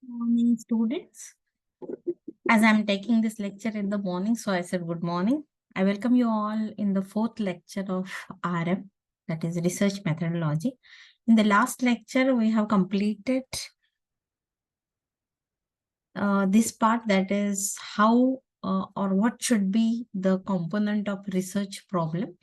Morning, students. As I'm taking this lecture in the morning, so I said good morning. I welcome you all in the fourth lecture of RM, that is research methodology. In the last lecture, we have completed this part, that is how or what should be the component of research problem.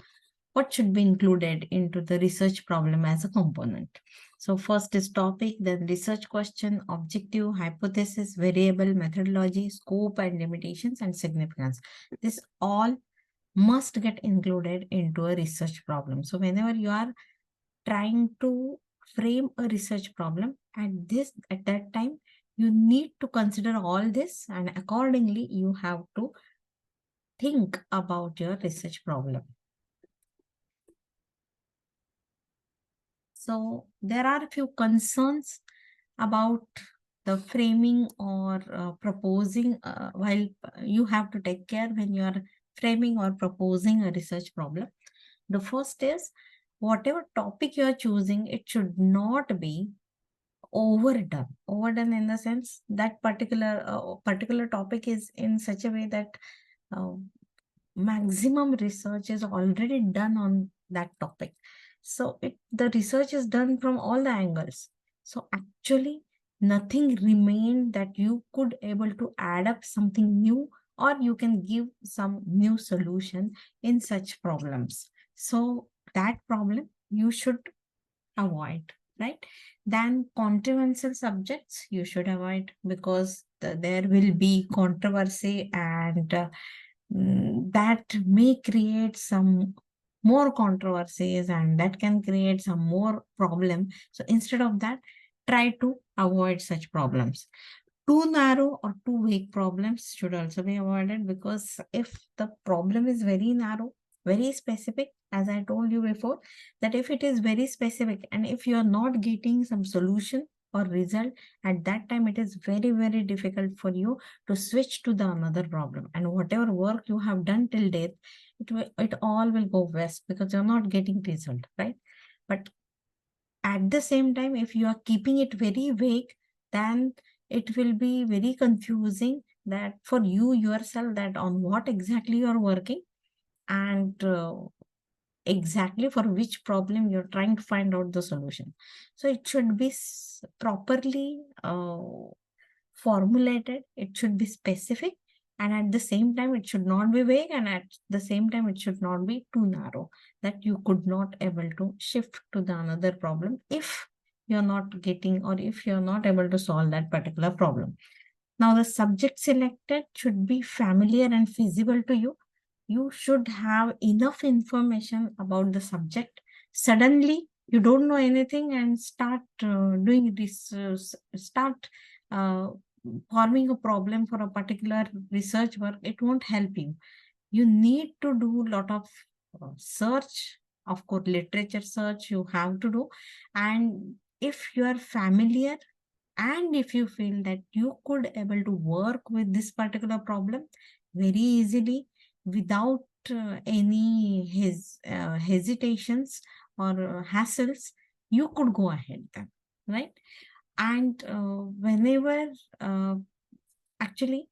What should be included into the research problem as a component. So first is topic, then research question, objective, hypothesis, variable, methodology, scope and limitations, and significance. This all must get included into a research problem. So whenever you are trying to frame a research problem at that time, you need to consider all this, and accordingly you have to think about your research problem. So there are a few concerns about the framing or proposing while you have to take care when you are framing or proposing a research problem. The first is, whatever topic you are choosing, it should not be overdone. Overdone in the sense that particular topic is in such a way that uh, maximum research is already done on that topic. So the research is done from all the angles. So actually nothing remained that you could able to add up something new, or you can give some new solution in such problems. So that problem you should avoid, right? Then controversial subjects you should avoid, because there will be controversy, and that may create some more controversies, and that can create some more problem. So instead of that, try to avoid such problems. Too narrow or too vague problems should also be avoided, because if the problem is very narrow, very specific, as I told you before, that if it is very specific and if you are not getting some solution or result, at that time it is very, very difficult for you to switch to the another problem, and whatever work you have done till date, it all will go west, because you're not getting result, right? But at the same time, if you are keeping it very vague, then it will be very confusing that for you yourself, that on what exactly you are working, and exactly for which problem you're trying to find out the solution. So it should be properly formulated, it should be specific, and at the same time it should not be vague, and at the same time it should not be too narrow that you could not able to shift to the another problem if you're not getting, or if you're not able to solve that particular problem. Now the subject selected should be familiar and feasible to you. You should have enough information about the subject. Suddenly you don't know anything and start doing this, start uh, forming a problem for a particular research work, it won't help you. You need to do a lot of search, of course literature search you have to do. And if you are familiar, and if you feel that you could able to work with this particular problem very easily, without any hesitations or hassles, you could go ahead then, right? And whenever actually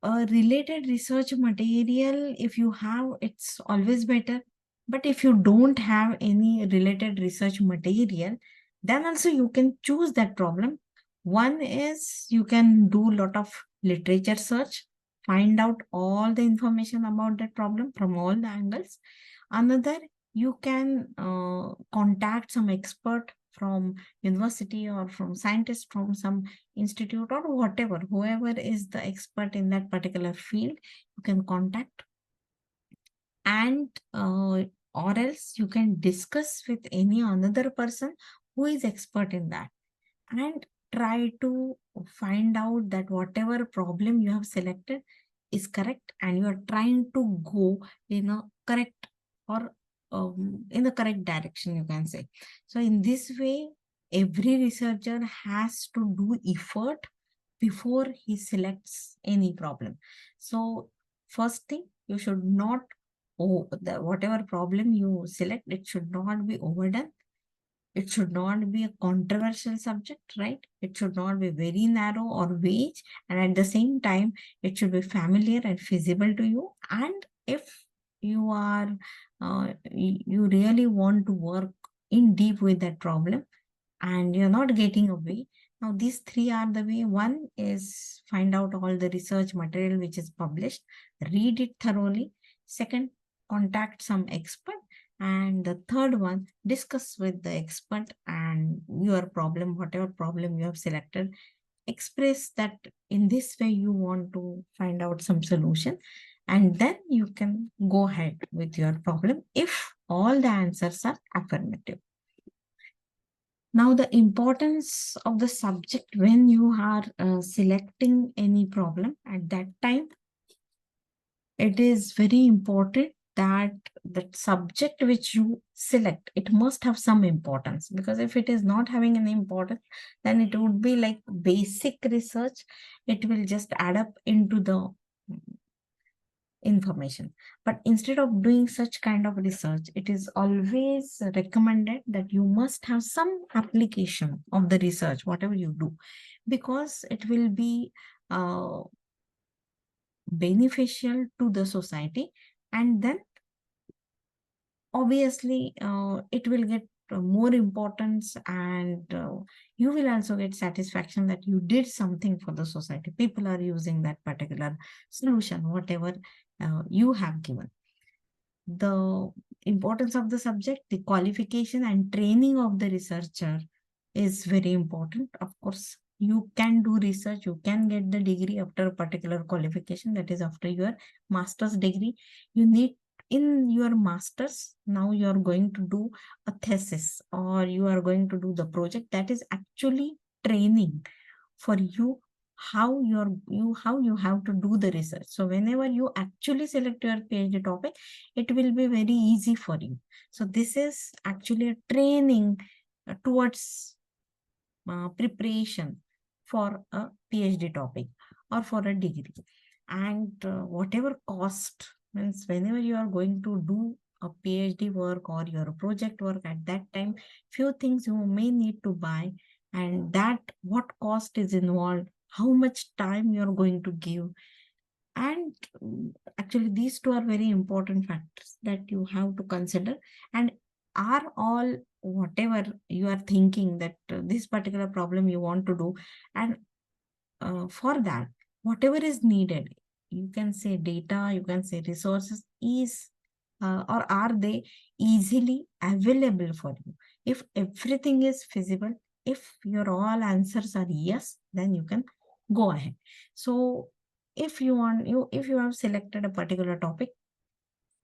a related research material, if you have, it's always better. But if you don't have any related research material, then also you can choose that problem. One is you can do a lot of literature search, find out all the information about that problem from all the angles. Another, you can contact some expert from university, or from scientists from some institute, or whatever, whoever is the expert in that particular field, you can contact. And or else you can discuss with any another person who is expert in that, and try to find out that whatever problem you have selected is correct, and you are trying to go in a correct, or in the correct direction, you can say. So in this way, every researcher has to do effort before he selects any problem. So first thing, you should not, whatever problem you select, it should not be overdone. It should not be a controversial subject, right? It should not be very narrow or vague. And at the same time, it should be familiar and feasible to you. And if you are, you really want to work in deep with that problem and you're not getting away. Now, these three are the way. One is find out all the research material which is published, read it thoroughly. Second, contact some expert. And the third one, discuss with the expert and your problem, whatever problem you have selected, express that in this way you want to find out some solution. And then you can go ahead with your problem if all the answers are affirmative. Now, the importance of the subject when you are selecting any problem at that time, it is very important that the subject which you select, it must have some importance, because if it is not having any importance, then it would be like basic research. It will just add up into the information. But instead of doing such kind of research, it is always recommended that you must have some application of the research, whatever you do, because it will be uh, beneficial to the society. And then obviously it will get more importance, and you will also get satisfaction that you did something for the society. People are using that particular solution, whatever you have given. The importance of the subject, the qualification and training of the researcher is very important. Of course, you can do research, you can get the degree after a particular qualification, that is after your master's degree. You need, in your master's, now you are going to do a thesis or you are going to do the project. That is actually training for you, how you have to do the research. So whenever you actually select your PhD topic, it will be very easy for you. So this is actually a training towards preparation for a PhD topic or for a degree. And whatever cost, means whenever you are going to do a PhD work or your project work, at that time, few things you may need to buy, and that what cost is involved, how much time you are going to give. And actually, these two are very important factors that you have to consider. And are all whatever you are thinking that this particular problem you want to do, and for that, whatever is needed, you can say data, you can say resources, is or are they easily available for you? If everything is feasible, if your all answers are yes, then you can go ahead. So if you have selected a particular topic,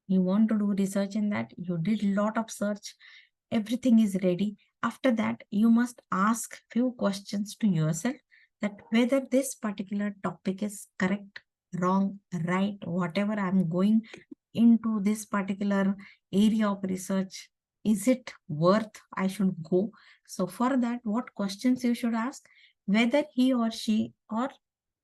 you want to do research in that, you did lot of search, everything is ready. After that, you must ask few questions to yourself, that whether this particular topic is correct, wrong, right, whatever I'm going into this particular area of research, is it worth I should go? So for that, what questions you should ask, whether he or she, or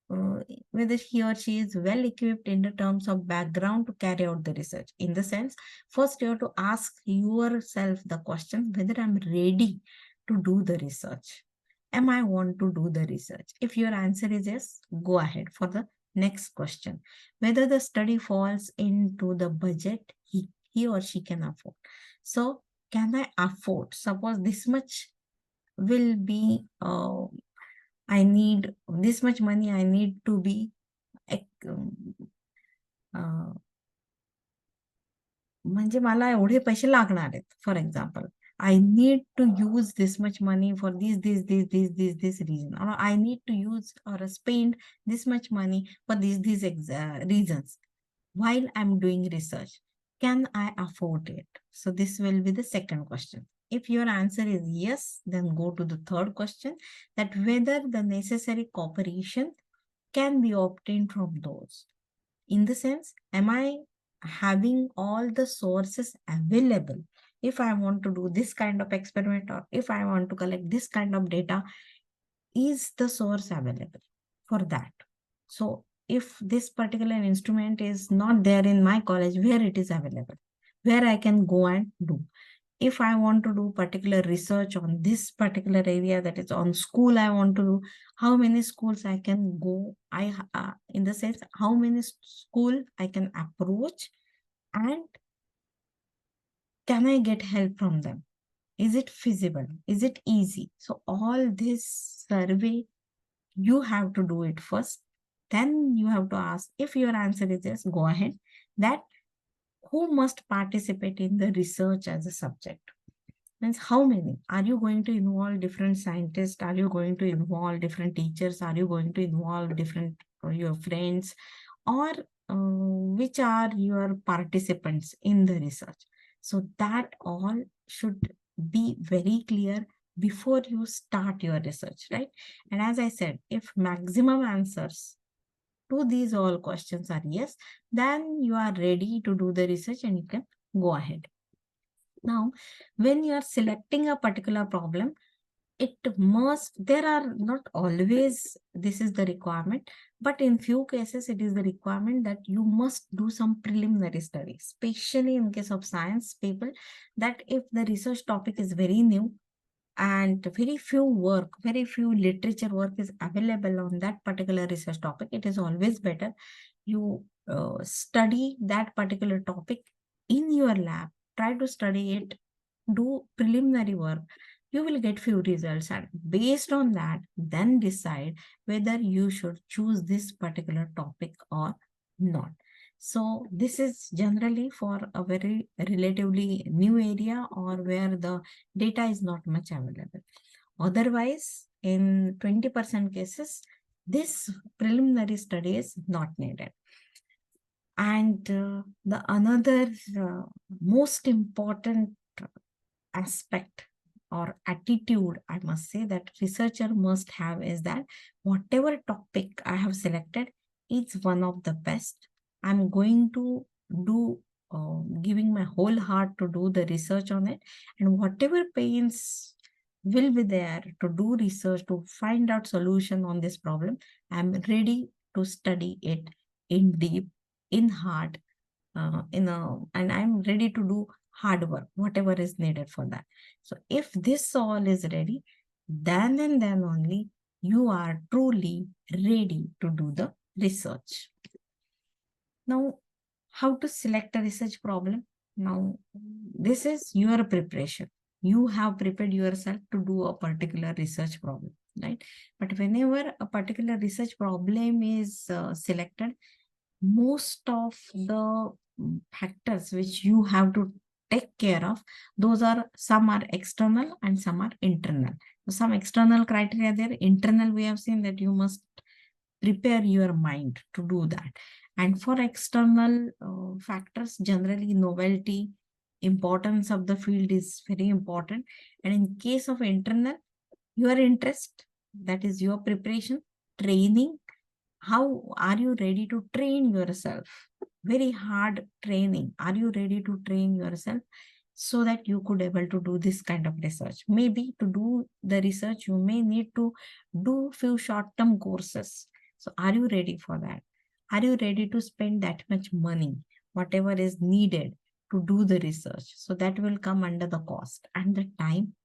uh, whether he or she is well equipped in the terms of background to carry out the research. In the sense, first you have to ask yourself the question whether I'm ready to do the research. Am I want to do the research? If your answer is yes, go ahead for the next question. Whether the study falls into the budget he or she can afford. So, can I afford? Suppose this much will be I need this much money, I need to be अ, म्हणजे मला एवढे पैसे लागणार आहेत. For example, I need to use this much money for this reason, or I need to use or spend this much money for these reasons while I'm doing research. Can I afford it? So this will be the second question. If your answer is yes, then go to the third question, that whether the necessary cooperation can be obtained from those. In the sense, am I having all the sources available? If I want to do this kind of experiment, or if I want to collect this kind of data, is the source available for that? So if this particular instrument is not there in my college, where it is available, where I can go and do. if I want to do particular research on this particular area, that is on school, I want to do, how many schools I can go, in the sense, how many school I can approach, and can I get help from them? Is it feasible? Is it easy? So all this survey, you have to do it first. Then you have to ask, if your answer is yes, go ahead. That who must participate in the research as a subject? Means how many? Are you going to involve different scientists? Are you going to involve different teachers? Are you going to involve different your friends? Or which are your participants in the research? So that all should be very clear before you start your research, right? And as I said, if maximum answers to these all questions are yes, then you are ready to do the research and you can go ahead. Now, when you are selecting a particular problem, there are not always this is the requirement, but in few cases it is the requirement that you must do some preliminary study, especially in case of science people, that if the research topic is very new and very few literature work is available on that particular research topic, it is always better you study that particular topic in your lab, try to study it, do preliminary work. You will get few results, and based on that, then decide whether you should choose this particular topic or not. So this is generally for a very relatively new area or where the data is not much available. Otherwise, in 20% cases, this preliminary study is not needed. And the another most important aspect or attitude, I must say, that researcher must have is that whatever topic I have selected is one of the best. I'm going to do giving my whole heart to do the research on it, and whatever pains will be there to do research to find out solution on this problem, I'm ready to study it in deep, in hard, and I'm ready to do hard work, whatever is needed for that. So if this all is ready, then and then only you are truly ready to do the research. Now, how to select a research problem? Now, this is your preparation. You have prepared yourself to do a particular research problem, right? But whenever a particular research problem is selected, most of the factors which you have to take care of, those are, some are external and some are internal. So some external criteria there, internal we have seen that you must prepare your mind to do that. And for external factors, generally novelty, importance of the field is very important. And in case of internal, your interest, that is your preparation, training, how are you ready to train yourself? Very hard training. Are you ready to train yourself so that you could able to do this kind of research? Maybe to do the research, you may need to do few short-term courses. So are you ready for that? Are you ready to spend that much money, whatever is needed to do the research? So that will come under the cost and the time.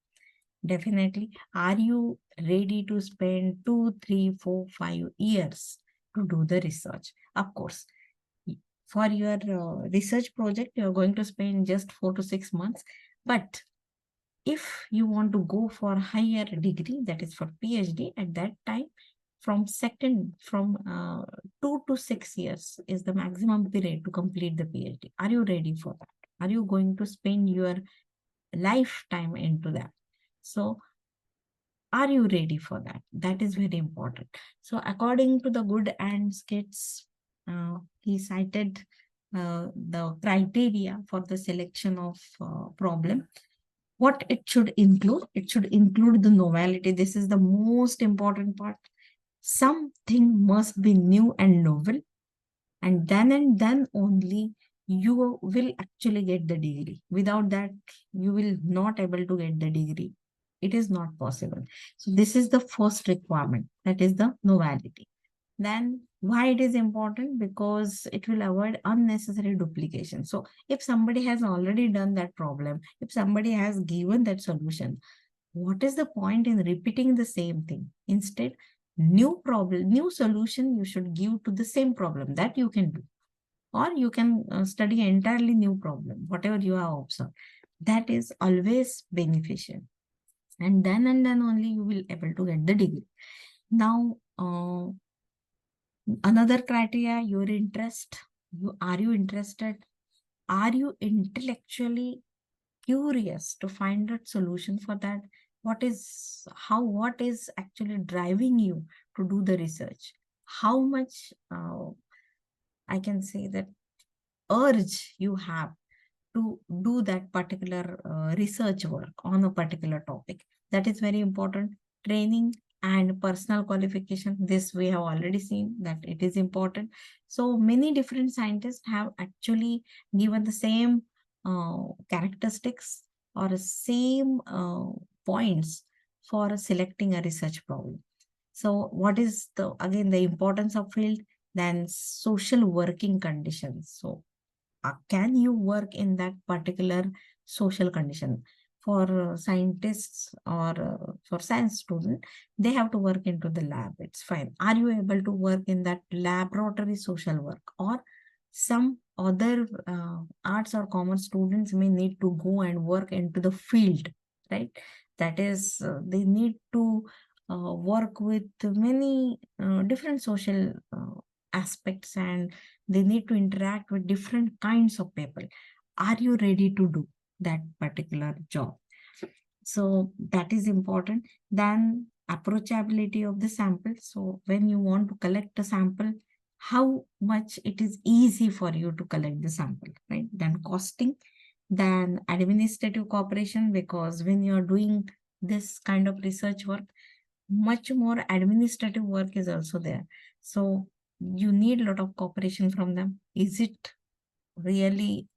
Definitely. Are you ready to spend 2, 3, 4, 5 years to do the research? Of course, for your research project, you're going to spend just 4 to 6 months. But if you want to go for higher degree, that is for PhD, at that time, from 2 to 6 years is the maximum period to complete the PhD. Are you ready for that? Are you going to spend your lifetime into that? So are you ready for that? That is very important. So according to the Good and Skits, he cited the criteria for the selection of problem. What it should include? It should include the novelty. This is the most important part. Something must be new and novel, and then only you will actually get the degree. Without that, you will not able to get the degree. It is not possible. So this is the first requirement, that is the novelty. Then why it is important? Because it will avoid unnecessary duplication. So if somebody has already done that problem, if somebody has given that solution, what is the point in repeating the same thing? Instead, new problem, new solution you should give to the same problem that you can do. Or you can study entirely new problem, whatever you have observed. That is always beneficial. And then only you will able to get the degree. Now, another criteria, your interest. Are you interested? Are you intellectually curious to find a solution for that? What is actually driving you to do the research? How much, I can say that, urge you have to do that particular research work on a particular topic. That is very important. Training and personal qualification, this we have already seen that it is important. So many different scientists have actually given the same characteristics or same points for selecting a research problem. So what is the, again, the importance of field? Then social working conditions. So can you work in that particular social condition? For scientists or for science student, they have to work into the lab, it's fine. Are you able to work in that laboratory social work? Or some other arts or commerce students may need to go and work into the field, right? That is, they need to work with many different social aspects, and they need to interact with different kinds of people. Are you ready to do that particular job? So that is important. Then approachability of the sample. So when you want to collect a sample, how much it is easy for you to collect the sample, right? Then costing, then administrative cooperation, because when you're doing this kind of research work, much more administrative work is also there. So you need a lot of cooperation from them. Is it really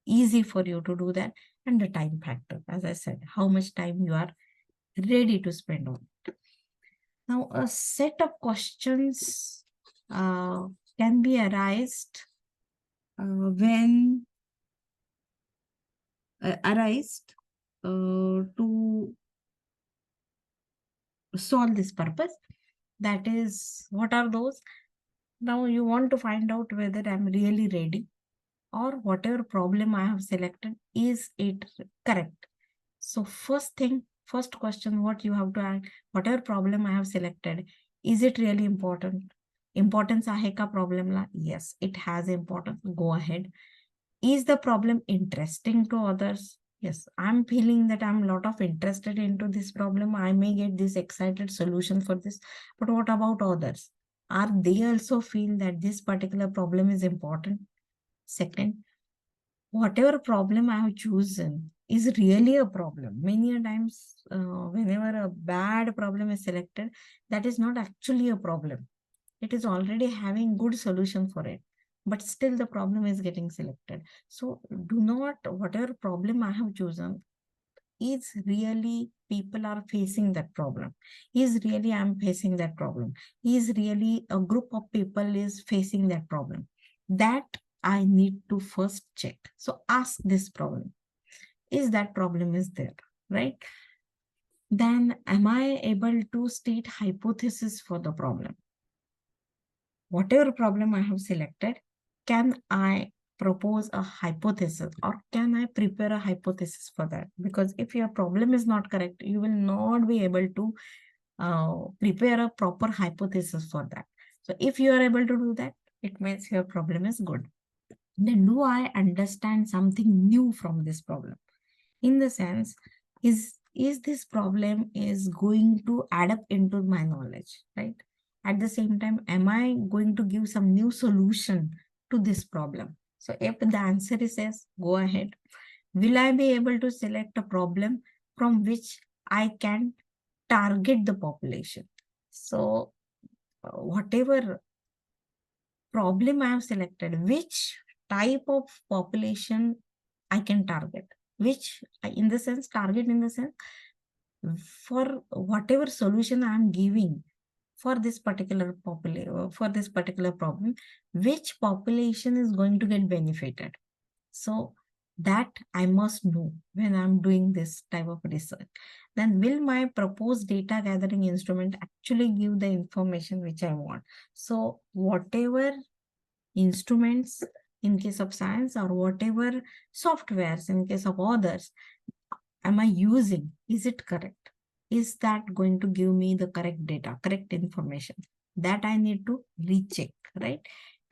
easy for you to do that? And the time factor, as I said, how much time you are ready to spend on it. Now, a set of questions can be arised when arised to solve this purpose. That is, what are those? Now you want to find out whether I'm really ready, or whatever problem I have selected, is it correct? So first question, what you have to ask, whatever problem I have selected, is it really important? Importance आहे का problem La? Yes, it has importance. Go ahead. Is the problem interesting to others? Yes, I'm feeling that I'm a lot of interested into this problem. I may get this excited solution for this. But what about others? Are they also feel that this particular problem is important? Second, whatever problem I have chosen is really a problem. Many a times, whenever a bad problem is selected, that is not actually a problem. It is already having good solution for it, but still the problem is getting selected. So do not, whatever problem I have chosen, is really people are facing that problem, is really I'm facing that problem, is really a group of people is facing that problem, that I need to first check. So ask this problem, is that problem is there, right? Then am I able to state hypothesis for the problem? Whatever problem I have selected, can I propose a hypothesis, or can I prepare a hypothesis for that? Because if your problem is not correct, you will not be able to prepare a proper hypothesis for that. So if you are able to do that, it means your problem is good. Then do I understand something new from this problem? In the sense, is this problem is going to add up into my knowledge, right? At the same time, am I going to give some new solution to this problem? So if the answer is yes, go ahead. Will I be able to select a problem from which I can target the population? So whatever problem I have selected, which type of population I can target, which in the sense, target in the sense, for whatever solution I am giving, for this particular for this particular problem, which population is going to get benefited. So that I must know when I'm doing this type of research. Then will my proposed data gathering instrument actually give the information which I want? So whatever instruments in case of science or whatever softwares in case of others am I using, is it correct? Is that going to give me the correct data, correct information? That I need to recheck, right?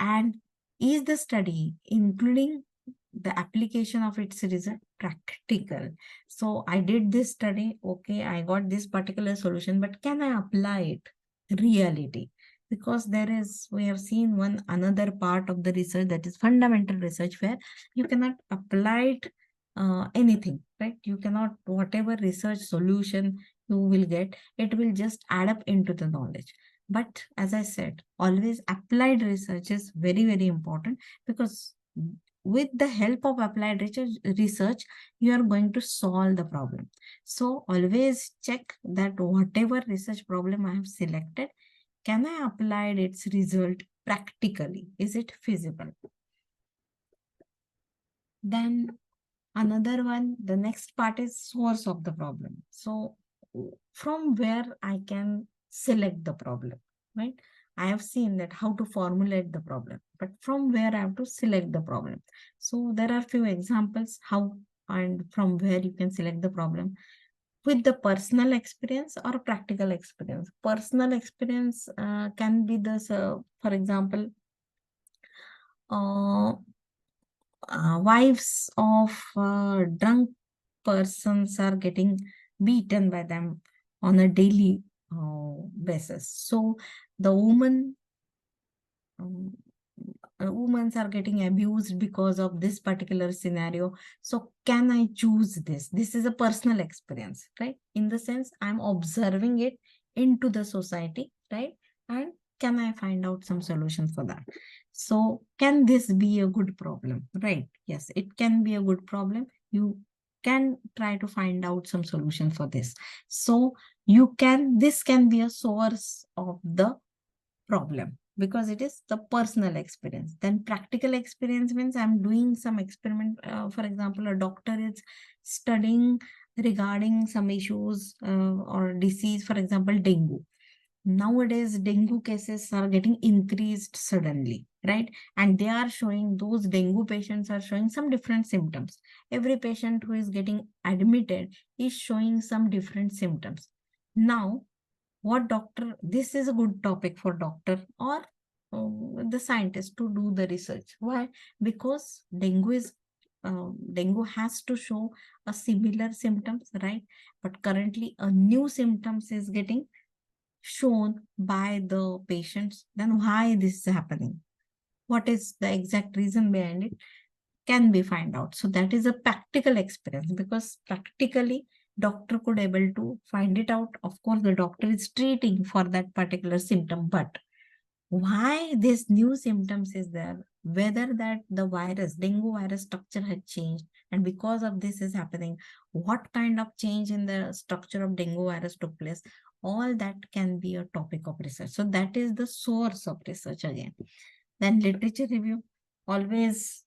And is the study including the application of its result practical? So I did this study, okay, I got this particular solution, but can I apply it reality? Because we have seen one another part of the research, that is fundamental research, where you cannot apply it anything, right? You cannot, whatever research solution you will get, it will just add up into the knowledge. But as I said, always applied research is very, very important, because with the help of applied research, you are going to solve the problem. So always check that whatever research problem I have selected, can I apply its result practically? Is it feasible? Then another one, the next part is source of the problem. So from where I can select the problem, right? I have seen that how to formulate the problem, but from where I have to select the problem. So there are few examples how and from where you can select the problem with the personal experience or practical experience. Personal experience can be this, for example, uh, wives of drunk persons are getting beaten by them on a daily basis. So the um, women are getting abused because of this particular scenario. So can I choose this? This is a personal experience, right? In the sense I'm observing it into the society, right? And can I find out some solution for that? So can this be a good problem, right? Yes, it can be a good problem. You can try to find out some solution for this. So this can be a source of the problem, because it is the personal experience. Then practical experience means I'm doing some experiment. For example, a doctor is studying regarding some issues or disease, for example, dengue. Nowadays, dengue cases are getting increased suddenly, right? And they are showing, those dengue patients are showing some different symptoms. Every patient who is getting admitted is showing some different symptoms. Now, what doctor, this is a good topic for doctor or the scientist to do the research. Why? Because dengue has to show a similar symptoms, right? But currently a new symptoms is getting shown by the patients. Then why this is happening? What is the exact reason behind it? Can be find out. So that is a practical experience, because practically doctor could able to find it out. Of course, the doctor is treating for that particular symptom, but why this new symptoms is there, whether that the virus, dengue virus structure had changed, and because of this is happening, what kind of change in the structure of dengue virus took place, all that can be a topic of research. So that is the source of research again. Then literature review, always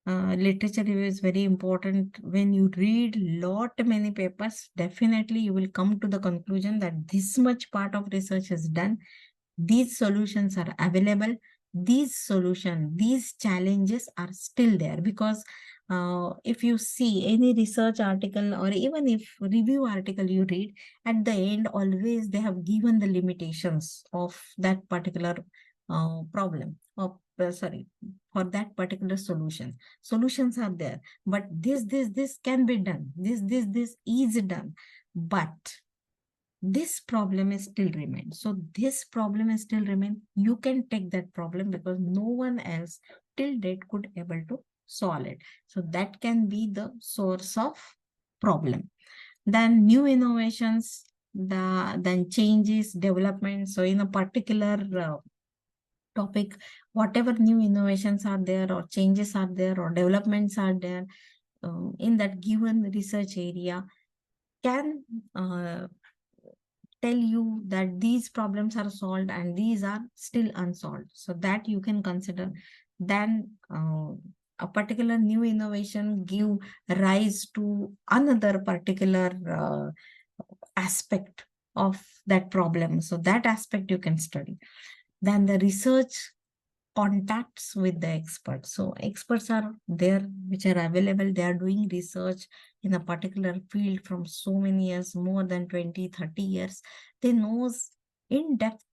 literature review is very important. When you read lot many papers, definitely you will come to the conclusion that this much part of research is done, these solutions are available, these challenges are still there. Because if you see any research article or even if review article you read, at the end always they have given the limitations of that particular problem, or sorry, for that particular solutions are there, but this can be done, this is done, but this problem is still remain. So this problem is still remain. You can take that problem because no one else till date could able to solve it. So that can be the source of problem. Then new innovations, then changes, development. So in a particular topic, whatever new innovations are there or changes are there or developments are there in that given research area, can uh, tell you that these problems are solved and these are still unsolved. So that you can consider. Then a particular new innovation give rise to another particular aspect of that problem. So that aspect you can study. Then the research contacts with the experts. So experts are there, which are available. They are doing research in a particular field from so many years, more than 20, 30 years. They knows in depth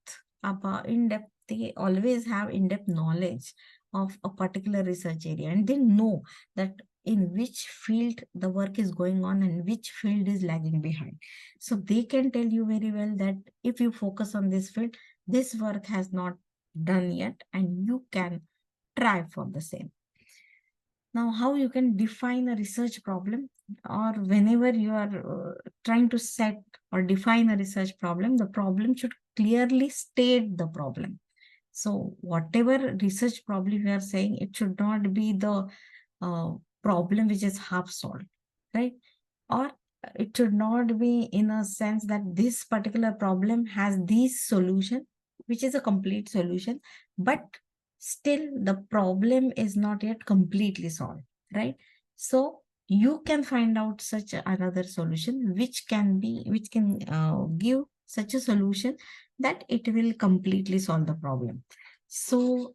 they always have in-depth knowledge of a particular research area, and they know that in which field the work is going on and which field is lagging behind. So they can tell you very well that if you focus on this field, this work has not done yet and you can try for the same. Now, how you can define a research problem, or whenever you are trying to set or define a research problem, the problem should clearly state the problem. So whatever research problem you are saying, it should not be the uh, problem which is half solved, right? Or it should not be in a sense that this particular problem has this solution, which is a complete solution, but still the problem is not yet completely solved, right? So you can find out such another solution which can give such a solution that it will completely solve the problem. So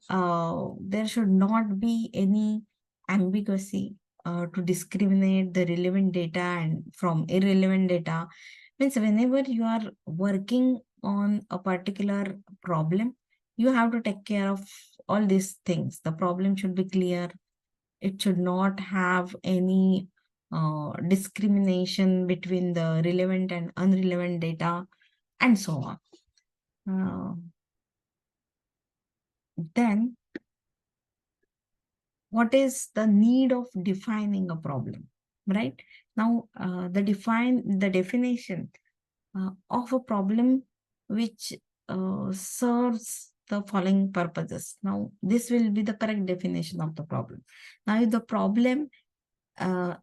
there should not be any ambiguity to discriminate the relevant data and from irrelevant data. Means whenever you are working on a particular problem, you have to take care of all these things. The problem should be clear. It should not have any discrimination between the relevant and unrelevant data, and so on. Then what is the need of defining a problem, right? Now, the definition of a problem which serves the following purposes. Now, this will be the correct definition of the problem. Now, if the problem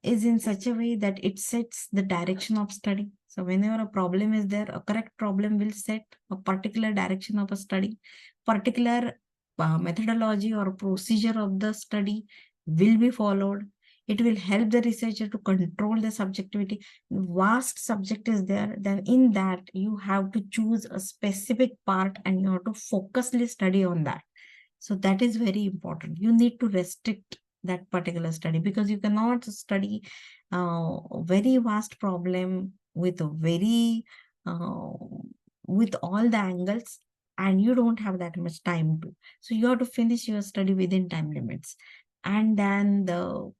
is in such a way that it sets the direction of study. So whenever a problem is there, a correct problem will set a particular direction of a study, particular methodology or procedure of the study will be followed. It will help the researcher to control the subjectivity. Vast subject is there, then in that you have to choose a specific part and you have to focusly study on that. So that is very important. You need to restrict that particular study, because you cannot study a very vast problem with a very with all the angles, and you don't have that much time to. So you have to finish your study within time limits. And then the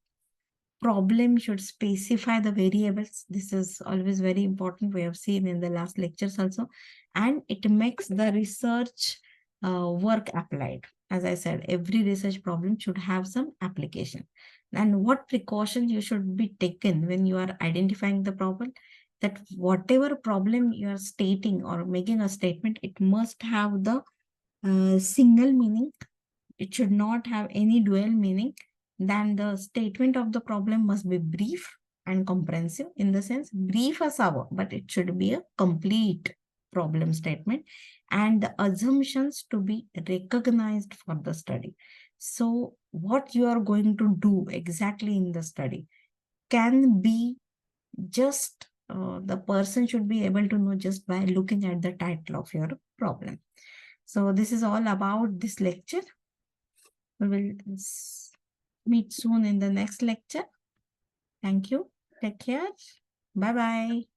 problem should specify the variables. This is always very important. We have seen in the last lectures also. And it makes the research work applied. As I said, every research problem should have some application. And what precautions you should be taken when you are identifying the problem, that whatever problem you are stating or making a statement, it must have the single meaning. It should not have any dual meaning. Then the statement of the problem must be brief and comprehensive, in the sense brief as our, but it should be a complete problem statement, and the assumptions to be recognized for the study. So what you are going to do exactly in the study can be just the person should be able to know just by looking at the title of your problem. So this is all about this lecture. We will meet soon in the next lecture. Thank you. Take care. Bye bye.